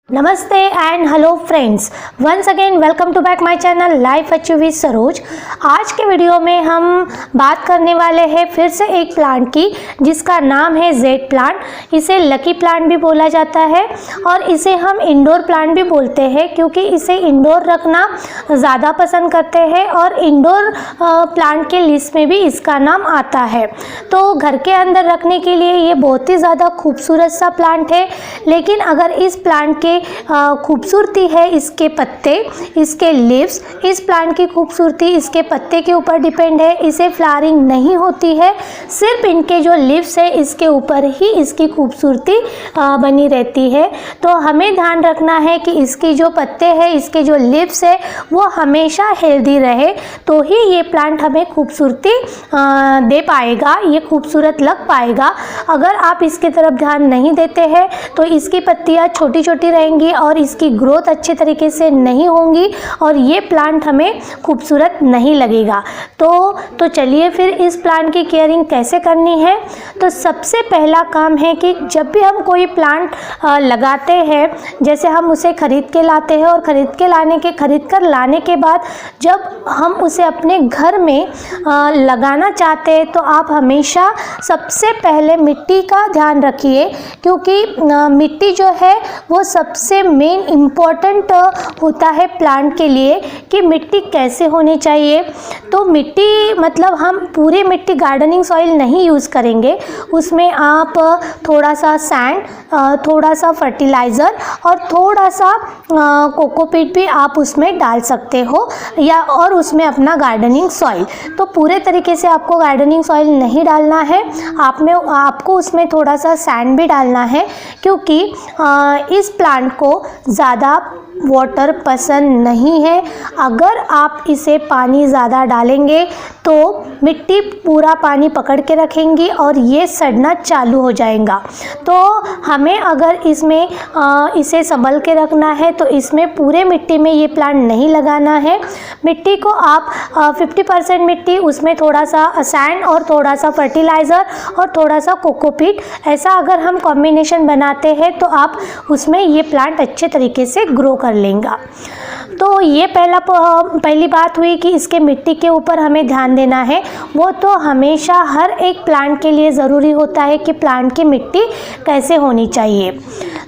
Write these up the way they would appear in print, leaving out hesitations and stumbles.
नमस्ते and hello friends, once again welcome to back my channel life achieve with Saroj. आज के video में हम बात करने वाले हैं फिर से एक प्लांट की जिसका नाम है जेड प्लांट। इसे लकी प्लांट भी बोला जाता है और इसे हम इंडोर प्लांट भी बोलते हैं क्योंकि इसे इंडोर रखना ज़्यादा पसंद करते हैं और इंडोर प्लांट के लिस्ट में भी इसका नाम आता है। तो घर के अंदर रखने के लिए ये बहुत ही ज़्यादा खूबसूरत सा प्लांट है। लेकिन अगर इस प्लांट के खूबसूरती है इसके पत्ते, इसके लीव्स। इस प्लांट की खूबसूरती इसके पत्ते के ऊपर डिपेंड है। इसे फ्लावरिंग नहीं होती है, सिर्फ इनके जो लीव्स है इसके ऊपर ही इसकी खूबसूरती बनी रहती है। तो हमें ध्यान रखना है कि इसकी जो पत्ते हैं, इसके जो लीव्स है वो हमेशा हेल्दी रहे, तो ही ये प्लांट हमें खूबसूरती दे पाएगा, ये खूबसूरत लग पाएगा। अगर आप इसकी तरफ ध्यान नहीं देते हैं तो इसकी पत्तियाँ छोटी छोटी रहेंगी और इसकी ग्रोथ अच्छे तरीके से नहीं होंगी और ये प्लांट हमें खूबसूरत नहीं लगेगा। तो चलिए फिर इस प्लांट की केयरिंग कैसे करनी है। तो सबसे पहला काम है कि जब भी हम कोई प्लांट लगाते हैं, जैसे हम उसे खरीद के लाते हैं और खरीद कर लाने के बाद जब हम उसे अपने घर में लगाना चाहते हैं तो आप हमेशा सबसे पहले मिट्टी का ध्यान रखिए, क्योंकि मिट्टी जो है वो सबसे मेन इम्पॉर्टेंट होता है प्लांट के लिए कि मिट्टी कैसे होनी चाहिए। तो मिट्टी मतलब हम पूरी मिट्टी गार्डनिंग सॉइल नहीं यूज़ करेंगे, उसमें आप थोड़ा सा सैंड, थोड़ा सा फर्टिलाइज़र और थोड़ा सा कोकोपीट भी आप उसमें डाल सकते हो या और उसमें अपना गार्डनिंग सॉइल। तो पूरे तरीके से आपको गार्डनिंग सॉइल नहीं डालना है, आपको उसमें थोड़ा सा सैंड भी डालना है, क्योंकि इस प्लांट को ज़्यादा वाटर पसंद नहीं है। अगर आप इसे पानी ज़्यादा डालेंगे तो मिट्टी पूरा पानी पकड़ के रखेंगी और ये सड़ना चालू हो जाएगा। तो हमें अगर इसमें इसे संभल के रखना है तो इसमें पूरे मिट्टी में ये प्लांट नहीं लगाना है। मिट्टी को आप 50% मिट्टी, उसमें थोड़ा सा सैंड और थोड़ा सा फर्टिलाइज़र और थोड़ा सा कोकोपीट, ऐसा अगर हम कॉम्बिनेशन बनाते हैं तो आप उसमें ये प्लांट अच्छे तरीके से ग्रो कर लेंगे। तो ये पहली बात हुई कि इसके मिट्टी के ऊपर हमें ध्यान देना है। वो तो हमेशा हर एक प्लांट के लिए ज़रूरी होता है कि प्लांट की मिट्टी कैसे होनी चाहिए।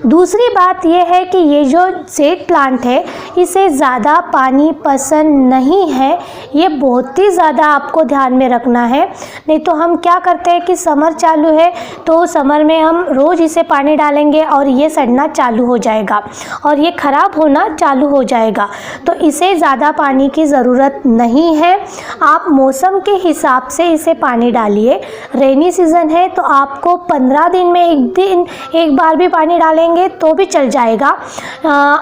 दूसरी बात यह है कि ये जो जेड प्लांट है इसे ज़्यादा पानी पसंद नहीं है, ये बहुत ही ज़्यादा आपको ध्यान में रखना है। नहीं तो हम क्या करते हैं कि समर चालू है तो समर में हम रोज़ इसे पानी डालेंगे और ये सड़ना चालू हो जाएगा और ये ख़राब होना चालू हो जाएगा। तो इसे ज़्यादा पानी की ज़रूरत नहीं है, आप मौसम के हिसाब से इसे पानी डालिए। रेनी सीज़न है तो आपको 15 दिन में एक बार भी पानी डालेंगे तो भी चल जाएगा।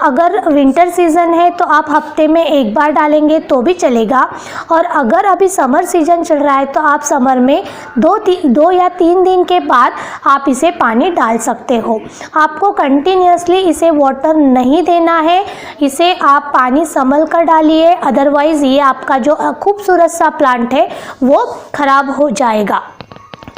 अगर विंटर सीज़न है तो आप हफ्ते में एक बार डालेंगे तो भी चलेगा। और अगर अभी समर सीज़न चल रहा है तो आप समर में 2 या 3 दिन के बाद आप इसे पानी डाल सकते हो। आपको कंटिन्यूसली इसे वाटर नहीं देना है, इसे आप पानी संभल कर डालिए, अदरवाइज़ ये आपका जो खूबसूरत सा प्लांट है वो ख़राब हो जाएगा।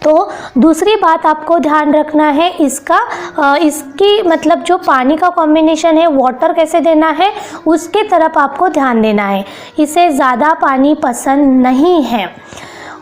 तो दूसरी बात आपको ध्यान रखना है इसकी मतलब जो पानी का कॉम्बिनेशन है, वाटर कैसे देना है उसके तरफ आपको ध्यान देना है। इसे ज़्यादा पानी पसंद नहीं है।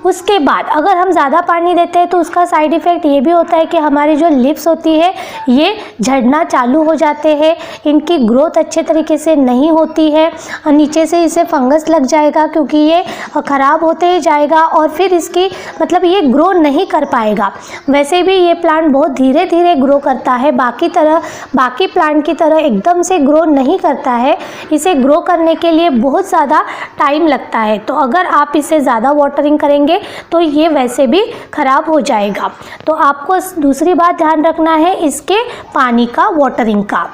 उसके बाद अगर हम ज़्यादा पानी देते हैं तो उसका साइड इफ़ेक्ट ये भी होता है कि हमारी जो लिप्स होती है ये झड़ना चालू हो जाते हैं, इनकी ग्रोथ अच्छे तरीके से नहीं होती है, नीचे से इसे फंगस लग जाएगा क्योंकि ये ख़राब होते ही जाएगा और फिर इसकी मतलब ये ग्रो नहीं कर पाएगा। वैसे भी ये प्लांट बहुत धीरे धीरे ग्रो करता है, बाकी प्लांट की तरह एकदम से ग्रो नहीं करता है, इसे ग्रो करने के लिए बहुत ज़्यादा टाइम लगता है। तो अगर आप इसे ज़्यादा वाटरिंग करेंगे तो ये वैसे भी खराब हो जाएगा। तो आपको दूसरी बात ध्यान रखना है इसके पानी का, वाटरिंग का।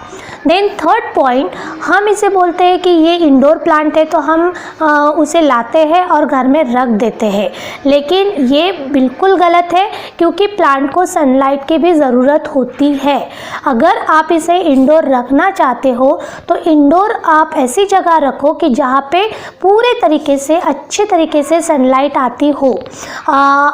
देन थर्ड पॉइंट, हम इसे बोलते हैं कि ये इंडोर प्लांट है तो हम उसे लाते हैं और घर में रख देते हैं, लेकिन ये बिल्कुल गलत है क्योंकि प्लांट को सनलाइट की भी ज़रूरत होती है। अगर आप इसे इंडोर रखना चाहते हो तो इंडोर आप ऐसी जगह रखो कि जहाँ पे पूरे तरीके से अच्छे तरीके से सनलाइट आती हो। हो।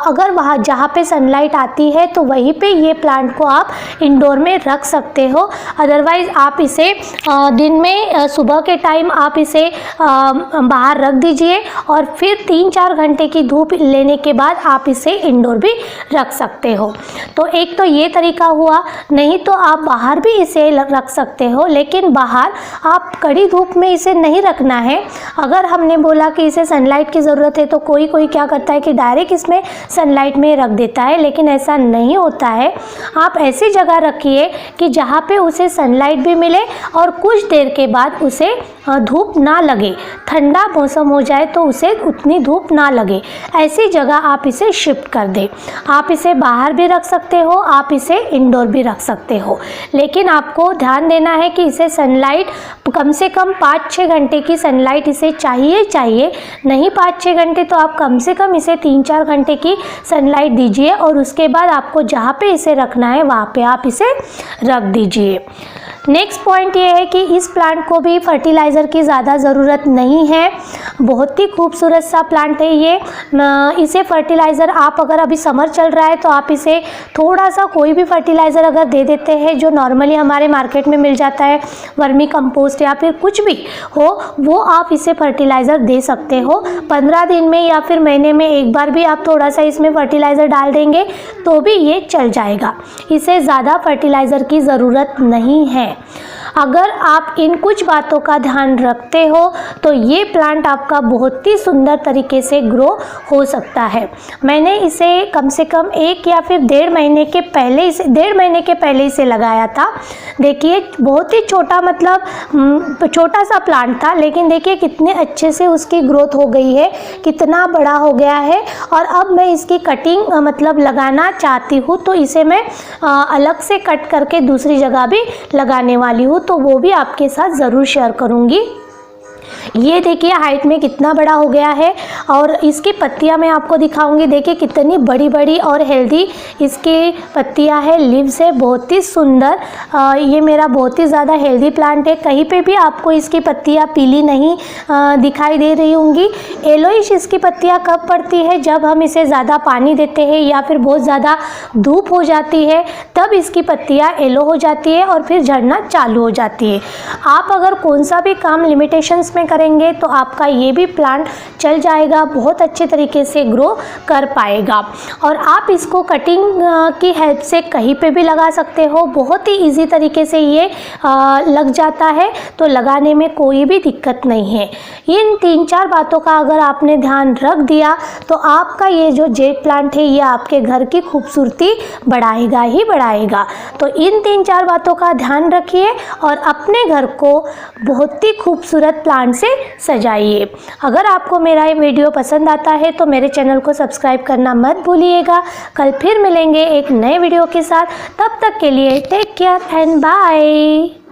अगर वहाँ जहाँ पे सनलाइट आती है तो वहीं पे ये प्लांट को आप इंडोर में रख सकते हो। अदरवाइज़ आप इसे दिन में सुबह के टाइम आप इसे बाहर रख दीजिए और फिर 3-4 घंटे की धूप लेने के बाद आप इसे इंडोर भी रख सकते हो। तो एक तो ये तरीका हुआ, नहीं तो आप बाहर भी इसे रख सकते हो, लेकिन बाहर आप कड़ी धूप में इसे नहीं रखना है। अगर हमने बोला कि इसे सनलाइट की ज़रूरत है तो कोई कोई क्या करता है कि डायरेक्ट इसमें सनलाइट में रख देता है, लेकिन ऐसा नहीं होता है। आप ऐसी जगह रखिए कि जहाँ पे उसे सनलाइट भी मिले और कुछ देर के बाद उसे धूप ना लगे। ठंडा मौसम हो जाए तो उसे उतनी धूप ना लगे, ऐसी जगह आप इसे शिफ्ट कर दें। आप इसे बाहर भी रख सकते हो, आप इसे इंडोर भी रख सकते हो, लेकिन आपको ध्यान देना है कि इसे सनलाइट कम से कम 5-6 घंटे की सनलाइट इसे चाहिए। नहीं 5-6 घंटे तो आप कम से कम इसे 3-4 घंटे की सनलाइट दीजिए और उसके बाद आपको जहाँ पे इसे रखना है वहाँ पे आप इसे रख दीजिए। नेक्स्ट पॉइंट ये है कि इस प्लांट को भी फर्टिलाइज़र की ज़्यादा ज़रूरत नहीं है। बहुत ही खूबसूरत सा प्लांट है ये। इसे फर्टिलाइज़र आप अगर अभी समर चल रहा है तो आप इसे थोड़ा सा कोई भी फर्टिलाइज़र अगर दे देते हैं जो नॉर्मली हमारे मार्केट में मिल जाता है, वर्मी कंपोस्ट या फिर कुछ भी हो, वो आप इसे फर्टिलाइज़र दे सकते हो। 15 दिन में या फिर महीने में एक बार भी आप थोड़ा सा इसमें फर्टिलाइज़र डाल देंगे तो भी ये चल जाएगा। इसे ज़्यादा फर्टिलाइज़र की ज़रूरत नहीं है। अगर आप इन कुछ बातों का ध्यान रखते हो तो ये प्लांट आपका बहुत ही सुंदर तरीके से ग्रो हो सकता है। मैंने इसे कम से कम 1 या फिर 1.5 महीने के पहले इसे लगाया था। देखिए बहुत ही छोटा, मतलब छोटा सा प्लांट था, लेकिन देखिए कितने अच्छे से उसकी ग्रोथ हो गई है, कितना बड़ा हो गया है। और अब मैं इसकी कटिंग मतलब लगाना चाहती हूँ तो इसे मैं अलग से कट करके दूसरी जगह भी लगाने वाली हूँ, तो वो भी आपके साथ ज़रूर शेयर करूँगी। ये देखिए हाइट में कितना बड़ा हो गया है और इसकी पत्तियां मैं आपको दिखाऊंगी। देखिए कितनी बड़ी बड़ी और हेल्दी इसकी पत्तियां है, लीव्स है, बहुत ही सुंदर। ये मेरा बहुत ही ज़्यादा हेल्दी प्लांट है। कहीं पे भी आपको इसकी पत्तियां पीली नहीं दिखाई दे रही होंगी। येलोइश इसकी पत्तियां कब पड़ती है, जब हम इसे ज़्यादा पानी देते हैं या फिर बहुत ज़्यादा धूप हो जाती है, तब इसकी पत्तियां येलो हो जाती है और फिर झड़ना चालू हो जाती है। आप अगर कौन सा भी काम लिमिटेशंस में करेंगे तो आपका ये भी प्लांट चल जाएगा, बहुत अच्छे तरीके से ग्रो कर पाएगा। और आप इसको कटिंग की हेल्प से कहीं पे भी लगा सकते हो, बहुत ही इजी तरीके से ये लग जाता है, तो लगाने में कोई भी दिक्कत नहीं है। इन 3-4 बातों का अगर आपने ध्यान रख दिया तो आपका ये जो जेड प्लांट है ये आपके घर की खूबसूरती बढ़ाएगा ही बढ़ाएगा। तो इन 3-4 बातों का ध्यान रखिए और अपने घर को बहुत ही खूबसूरत प्लांट से सजाइए। अगर आपको मेरा ये वीडियो पसंद आता है तो मेरे चैनल को सब्सक्राइब करना मत भूलिएगा। कल फिर मिलेंगे एक नए वीडियो के साथ, तब तक के लिए टेक केयर एंड बाय।